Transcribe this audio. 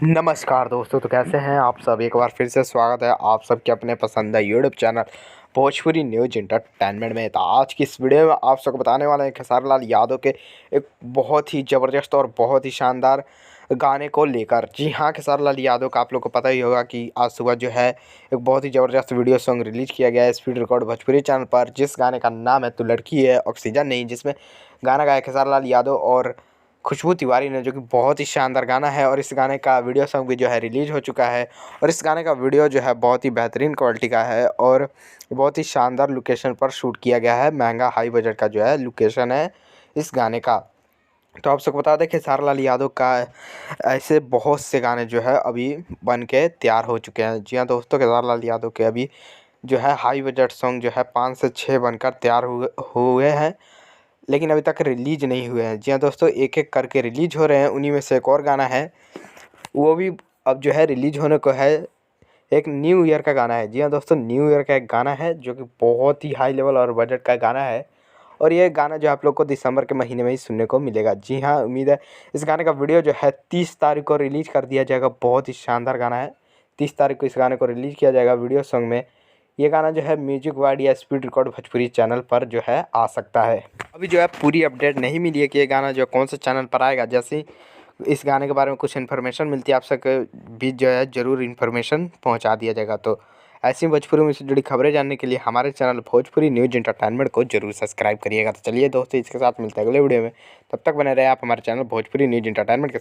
नमस्कार दोस्तों, तो कैसे हैं आप सब। एक बार फिर से स्वागत है आप सबके अपने पसंदीदा YouTube channel Bhojpuri news entertainment में। तो आज की इस वीडियो में आप सबको बताने वाले हैं खेसारी लाल यादव के एक बहुत ही ज़बरदस्त और बहुत ही शानदार गाने को लेकर। जी हाँ, खेसारी लाल यादव का आप लोग को पता ही होगा कि आज सुबह जो है एक बहुत ही ज़बरदस्त वीडियो सॉन्ग रिलीज़ किया गया है स्पीड रिकॉर्ड भोजपुरी चैनल पर, जिस गाने का नाम है तू लड़की है ऑक्सीजन नहीं, जिसमें गाना गाया खेसारी लाल यादव और खुशबू तिवारी ने, जो कि बहुत ही शानदार गाना है। और इस गाने का वीडियो सॉन्ग भी जो है रिलीज़ हो चुका है और इस गाने का वीडियो जो है बहुत ही बेहतरीन क्वालिटी का है और बहुत ही शानदार लोकेशन पर शूट किया गया है। महंगा हाई बजट का जो है लोकेशन है इस गाने का। तो आप सबको बता दें कि खेसारी लाल यादव का ऐसे बहुत से गाने जो है अभी बन के तैयार हो चुके हैं। जी हाँ दोस्तों, खेसारी लाल यादव के अभी जो है हाई बजट सॉन्ग जो है 5 से 6 बनकर तैयार हुए हैं, लेकिन अभी तक रिलीज़ नहीं हुए हैं। जी हाँ दोस्तों, एक-एक करके रिलीज़ हो रहे हैं। उन्हीं में से एक और गाना है, वो भी अब जो है रिलीज़ होने को है। एक न्यू ईयर का गाना है। जी हाँ दोस्तों, न्यू ईयर का एक गाना है जो कि बहुत ही हाई लेवल और बजट का गाना है और ये गाना जो आप लोग को दिसंबर के महीने में ही सुनने को मिलेगा। जी हाँ, उम्मीद है इस गाने का वीडियो जो है 30 तारीख को रिलीज़ कर दिया जाएगा। बहुत ही शानदार गाना है। 30 तारीख को इस गाने को रिलीज़ किया जाएगा वीडियो सॉन्ग में। ये गाना जो है म्यूजिक वाइड या स्पीड रिकॉर्ड भोजपुरी चैनल पर जो है आ सकता है। अभी जो है पूरी अपडेट नहीं मिली है कि ये गाना जो कौन से चैनल पर आएगा। जैसे ही इस गाने के बारे में कुछ इन्फॉर्मेशन मिलती है आप सबके बीच जो है ज़रूर इन्फॉर्मेशन पहुंचा दिया जाएगा। तो ऐसी भोजपुरी में से जुड़ी खबरें जानने के लिए हमारे चैनल भोजपुरी न्यूज इंटरटेनमेंट को जरूर सब्सक्राइब करिएगा। तो चलिए दोस्तों, इसके साथ मिलते हैं अगले वीडियो में। तब तक बने रहे आप हमारे चैनल भोजपुरी न्यूज इंटरटेनमेंट के साथ।